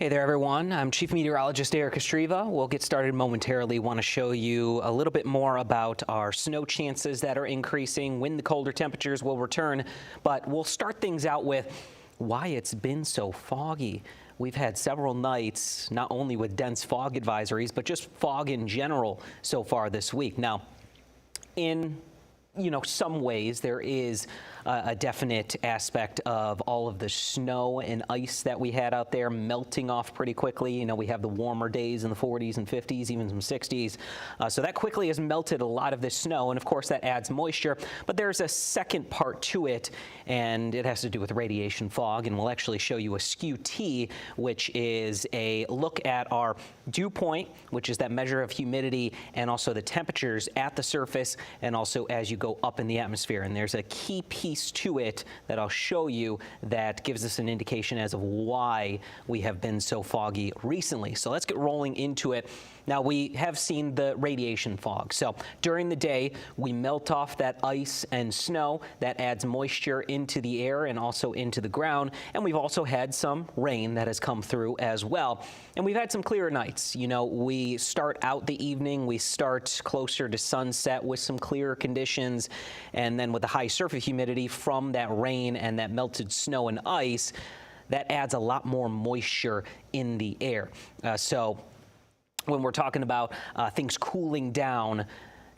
Hey there, everyone. I'm Chief Meteorologist Eric Estreva. We'll get started momentarily. Want to show you a little bit more about our snow chances that are increasing, when the colder temperatures will return. But we'll start things out with why it's been so foggy. We've had several nights, not only with dense fog advisories, but just fog in general so far this week. Now, in some ways there is a definite aspect of all of the snow and ice that we had out there melting off pretty quickly. We have the warmer days in the 40s and 50s, even some 60s. So that quickly has melted a lot of this snow, and of course that adds moisture. But there's a second part to it, and it has to do with radiation fog, and we'll actually show you a skew T, which is a look at our dew point, which is that measure of humidity, and also the temperatures at the surface, and also as you go up in the atmosphere. And there's a key piece to it that I'll show you that gives us an indication as of why we have been so foggy recently. So let's get rolling into it. Now, we have seen the radiation fog. So during the day, we melt off that ice and snow that adds moisture into the air and also into the ground. And we've also had some rain that has come through as well. And we've had some clearer nights. We start out the evening, we start closer to sunset with some clearer conditions. And then with the high surface humidity from that rain and that melted snow and ice, that adds a lot more moisture in the air. When we're talking about things cooling down,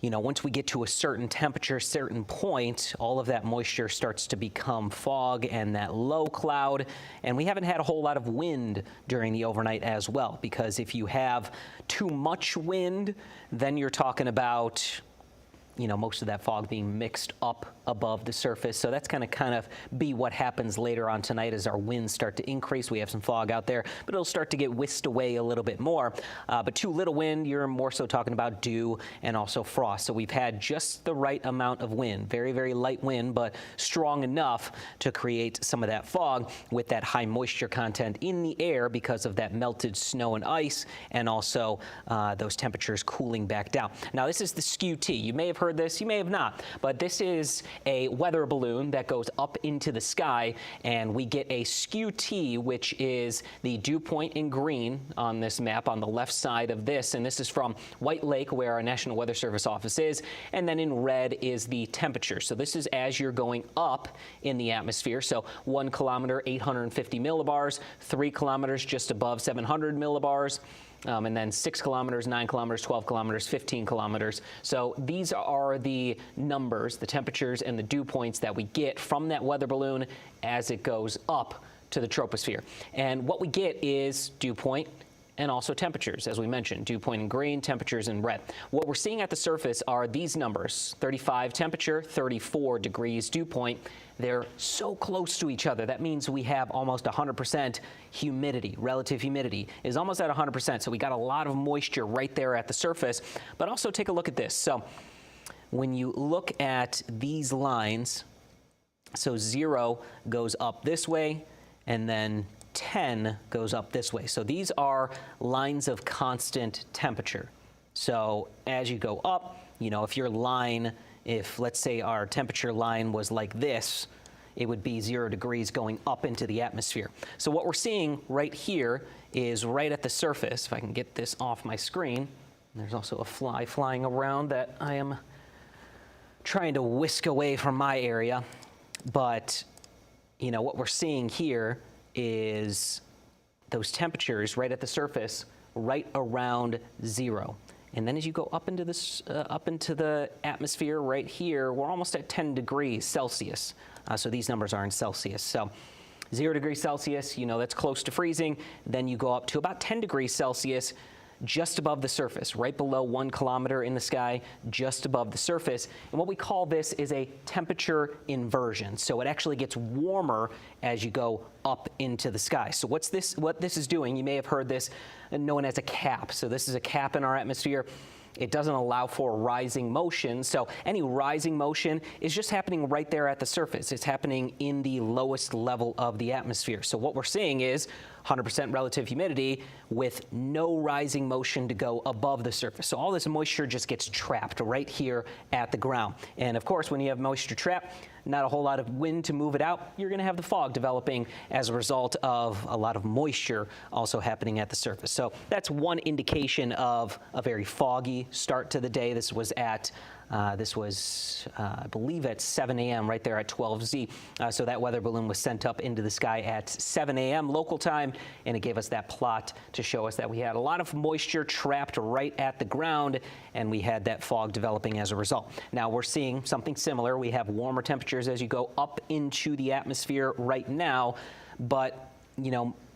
once we get to a certain temperature, certain point, all of that moisture starts to become fog and that low cloud. And we haven't had a whole lot of wind during the overnight as well, because if you have too much wind, then you're talking about most of that fog being mixed up above the surface. So that's going to kind of be what happens later on tonight as our winds start to increase. We have some fog out there, but it'll start to get whisked away a little bit more. But too little wind, you're more so talking about dew and also frost. So we've had just the right amount of wind, very, very light wind, but strong enough to create some of that fog with that high moisture content in the air because of that melted snow and ice, and also those temperatures cooling back down. Now, this is the skew T. You may have heard this, you may have not, but this is a weather balloon that goes up into the sky, and we get a skew T, which is the dew point in green on this map on the left side of this, and this is from White Lake, where our National Weather Service office is, and then in red is the temperature. So this is as you're going up in the atmosphere. So 1 kilometer, 850 millibars, 3 kilometers just above 700 millibars, and then 6 kilometers, 9 kilometers, 12 kilometers, 15 kilometers. So these are the numbers, the temperatures, and the dew points that we get from that weather balloon as it goes up to the troposphere. And what we get is dew point and also temperatures, as we mentioned, dew point in green, temperatures in red. What we're seeing at the surface are these numbers: 35 temperature, 34 degrees dew point. They're so close to each other. That means we have almost 100% humidity. Relative humidity is almost at 100%. So we got a lot of moisture right there at the surface. But also take a look at this. So when you look at these lines, so 0 goes up this way, and then 10 goes up this way. So these are lines of constant temperature. So as you go up, if your line, if let's say our temperature line was like this, it would be 0 degrees going up into the atmosphere. So what we're seeing right here is right at the surface. If I can get this off my screen, there's also a fly flying around that I am trying to whisk away from my area. But what we're seeing here is those temperatures right at the surface, right around 0. And then as you go up into this, up into the atmosphere right here, we're almost at 10 degrees Celsius. So these numbers are in Celsius. So 0 degrees Celsius, that's close to freezing. Then you go up to about 10 degrees Celsius, just above the surface, right below 1 kilometer in the sky, just above the surface. And what we call this is a temperature inversion. So it actually gets warmer as you go up into the sky. So what this is doing, you may have heard this known as a cap. So this is a cap in our atmosphere. It doesn't allow for rising motion. So any rising motion is just happening right there at the surface. It's happening in the lowest level of the atmosphere. So what we're seeing is 100% relative humidity with no rising motion to go above the surface. So all this moisture just gets trapped right here at the ground. And of course, when you have moisture trapped, not a whole lot of wind to move it out. You're going to have the fog developing as a result of a lot of moisture also happening at the surface. So that's one indication of a very foggy start to the day. This was I believe at 7 a.m. right there at 12Z. So that weather balloon was sent up into the sky at 7 a.m. local time, and it gave us that plot to show us that we had a lot of moisture trapped right at the ground, and we had that fog developing as a result. Now we're seeing something similar. We have warmer temperatures as you go up into the atmosphere right now, but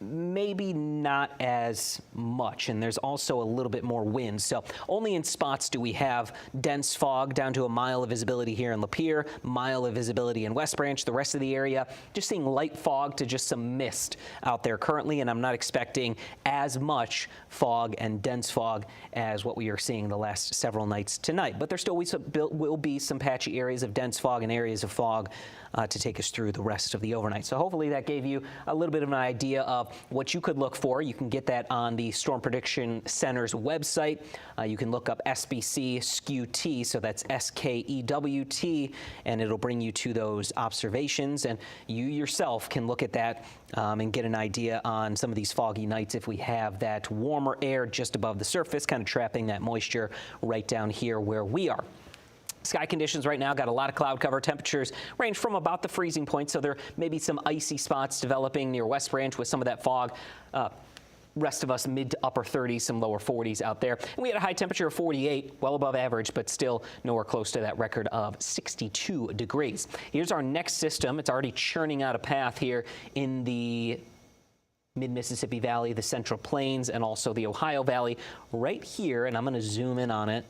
maybe not as much, and there's also a little bit more wind. So only in spots do we have dense fog down to a mile of visibility here in Lapeer, mile of visibility in West Branch. The rest of the area, just seeing light fog to just some mist out there currently, and I'm not expecting as much fog and dense fog as what we are seeing the last several nights tonight. But there still will be some patchy areas of dense fog and areas of fog to take us through the rest of the overnight. So hopefully that gave you a little bit of an idea of what you could look for. You can get that on the Storm Prediction Center's website. You can look up SBC SKEWT, so that's SKEWT, and it'll bring you to those observations. And you yourself can look at that and get an idea on some of these foggy nights if we have that warmer air just above the surface, kind of trapping that moisture right down here where we are. Sky conditions right now, got a lot of cloud cover. Temperatures range from about the freezing point, so there may be some icy spots developing near West Branch with some of that fog. Rest of us mid to upper 30s, some lower 40s out there. And we had a high temperature of 48, well above average, but still nowhere close to that record of 62 degrees. Here's our next system. It's already churning out a path here in the mid-Mississippi Valley, the Central Plains, and also the Ohio Valley right here, and I'm going to zoom in on it.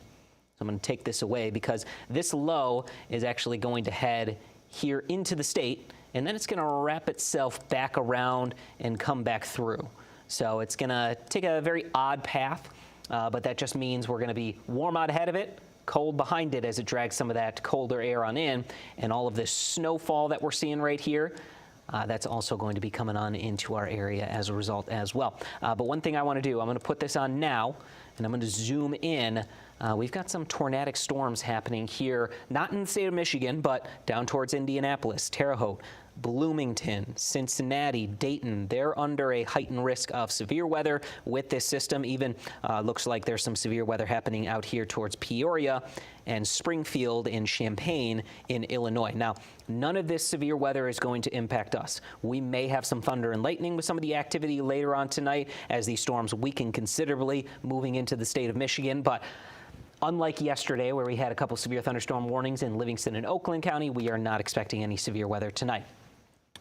So I'm going to take this away because this low is actually going to head here into the state, and then it's going to wrap itself back around and come back through. So it's going to take a very odd path, but that just means we're going to be warm out ahead of it, cold behind it as it drags some of that colder air on in, and all of this snowfall that we're seeing right here, that's also going to be coming on into our area as a result as well. But one thing I want to do, I'm going to put this on now, and I'm going to zoom in. We've got some tornadic storms happening here, not in the state of Michigan, but down towards Indianapolis, Terre Haute, Bloomington, Cincinnati, Dayton. They're under a heightened risk of severe weather with this system. Even looks like there's some severe weather happening out here towards Peoria and Springfield and Champaign in Illinois. Now, none of this severe weather is going to impact us. We may have some thunder and lightning with some of the activity later on tonight as these storms weaken considerably moving into the state of Michigan, but unlike yesterday, where we had a couple severe thunderstorm warnings in Livingston and Oakland County, we are not expecting any severe weather tonight.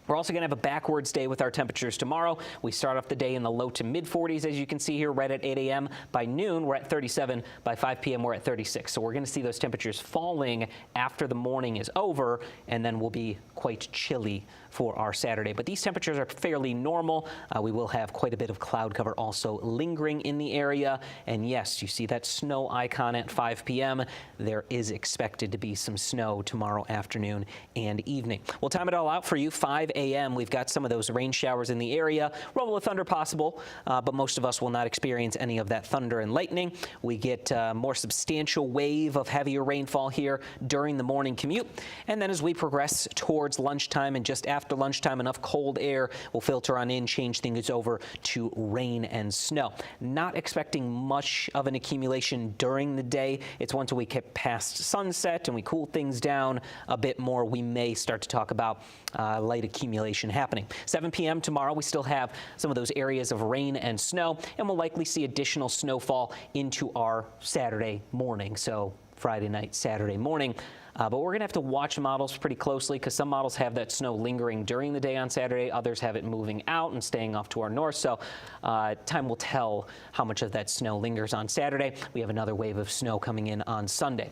We're also going to have a backwards day with our temperatures tomorrow. We start off the day in the low to mid 40s, as you can see here, right at 8 a.m. By noon, we're at 37. By 5 p.m., we're at 36. So we're going to see those temperatures falling after the morning is over, and then we'll be quite chilly for our Saturday. But these temperatures are fairly normal. We will have quite a bit of cloud cover also lingering in the area. And yes, you see that snow icon at 5 p.m. There is expected to be some snow tomorrow afternoon and evening. We'll time it all out for you. 5 a.m. We've got some of those rain showers in the area. Rumble of thunder possible, but most of us will not experience any of that thunder and lightning. We get more substantial wave of heavier rainfall here during the morning commute. And then as we progress towards lunchtime and just after lunchtime, enough cold air will filter on in, change things over to rain and snow. Not expecting much of an accumulation during the day. It's once we get past sunset and we cool things down a bit more, we may start to talk about light accumulation happening. 7 p.m. tomorrow, we still have some of those areas of rain and snow, and we'll likely see additional snowfall into our Saturday morning. So Friday night, Saturday morning. But we're going to have to watch models pretty closely because some models have that snow lingering during the day on Saturday. Others have it moving out and staying off to our north. So time will tell how much of that snow lingers on Saturday. We have another wave of snow coming in on Sunday.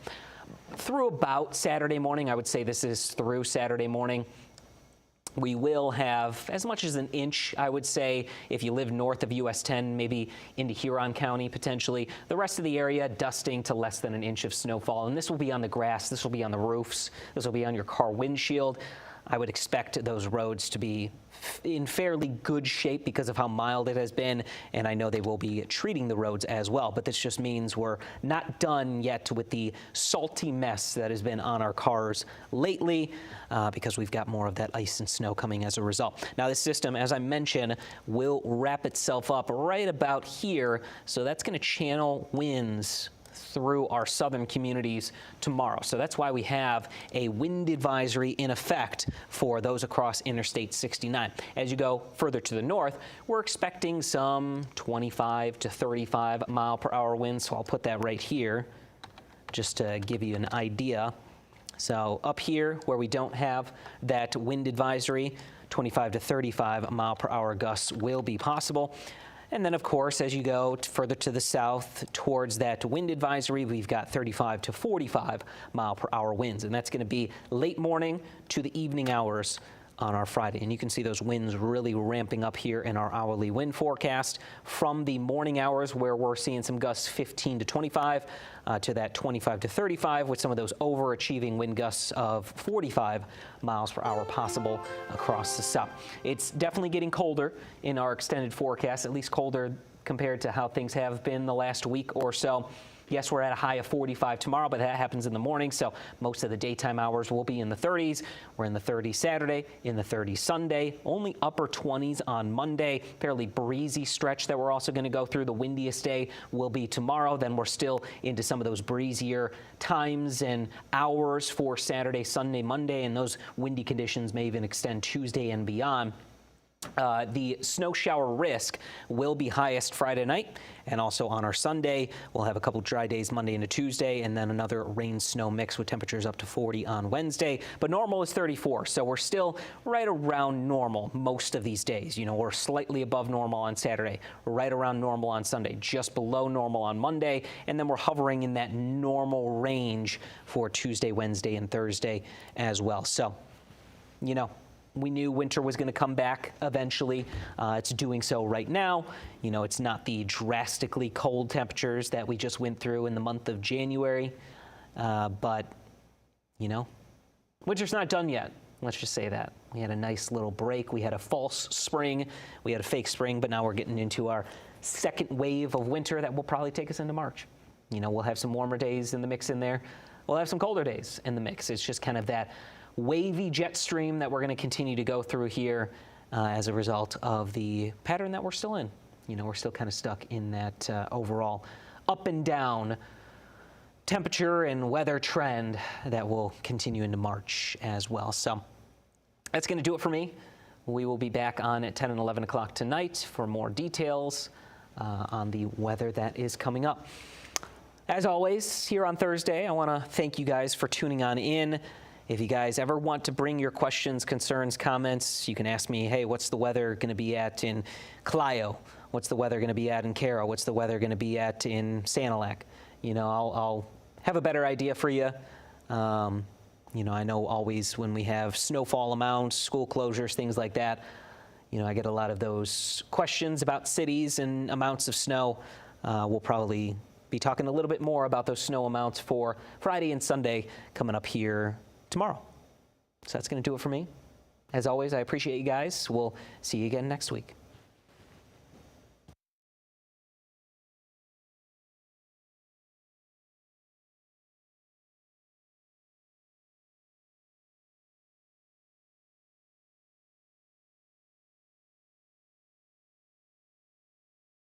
Through about Saturday morning, I would say this is through Saturday morning, we will have as much as an inch, I would say, if you live north of US 10, maybe into Huron County potentially. The rest of the area dusting to less than an inch of snowfall. And this will be on the grass. This will be on the roofs. This will be on your car windshield. I would expect those roads to be in fairly good shape because of how mild it has been, and I know they will be treating the roads as well. But this just means we're not done yet with the salty mess that has been on our cars lately, because we've got more of that ice and snow coming as a result. Now, this system, as I mentioned, will wrap itself up right about here, so that's going to channel winds through our southern communities tomorrow. So that's why we have a wind advisory in effect for those across Interstate 69. As you go further to the north, we're expecting some 25 to 35 mile per hour winds. So I'll put that right here just to give you an idea. So up here where we don't have that wind advisory, 25 to 35 mile per hour gusts will be possible. And then, of course, as you go further to the south towards that wind advisory, we've got 35 to 45 mile per hour winds. And that's going to be late morning to the evening hours on our Friday. And you can see those winds really ramping up here in our hourly wind forecast from the morning hours where we're seeing some gusts 15 to 25 to that 25 to 35 with some of those overachieving wind gusts of 45 miles per hour possible across the south. It's definitely getting colder in our extended forecast, at least colder compared to how things have been the last week or so. Yes, we're at a high of 45 tomorrow, but that happens in the morning, so most of the daytime hours will be in the 30s. We're in the 30s Saturday, in the 30s Sunday, only upper 20s on Monday. Fairly breezy stretch that we're also going to go through. The windiest day will be tomorrow. Then we're still into some of those breezier times and hours for Saturday, Sunday, Monday, and those windy conditions may even extend Tuesday and beyond. The snow shower risk will be highest Friday night, and also on our Sunday we'll have a couple dry days Monday into Tuesday, and then another rain snow mix with temperatures up to 40 on Wednesday. But normal is 34, so we're still right around normal most of these days. You know, we're slightly above normal on Saturday, right around normal on Sunday, just below normal on Monday, and then we're hovering in that normal range for Tuesday, Wednesday, and Thursday as well. So, you know, we knew winter was going to come back eventually. It's doing so right now. You know, it's not the drastically cold temperatures that we just went through in the month of January. But, you know, winter's not done yet. Let's just say that. We had a nice little break. We had a false spring. We had a fake spring, but now we're getting into our second wave of winter that will probably take us into March. You know, we'll have some warmer days in the mix in there. We'll have some colder days in the mix. It's just kind of that wavy jet stream that we're going to continue to go through here as a result of the pattern that we're still in. You know, we're still kind of stuck in that overall up and down temperature and weather trend that will continue into March as well. So that's going to do it for me. We will be back on at 10 and 11 o'clock tonight for more details on the weather that is coming up. As always, here on Thursday, I want to thank you guys for tuning on in. If you guys ever want to bring your questions, concerns, comments, you can ask me, hey, what's the weather going to be at in Clio? What's the weather going to be at in Caro? What's the weather going to be at in Sanilac? You know, I'll have a better idea for you. You know, I know always when we have snowfall amounts, school closures, things like that, you know, I get a lot of those questions about cities and amounts of snow. We'll probably be talking a little bit more about those snow amounts for Friday and Sunday coming up here tomorrow. So that's going to do it for me. As always, I appreciate you guys. We'll see you again next week.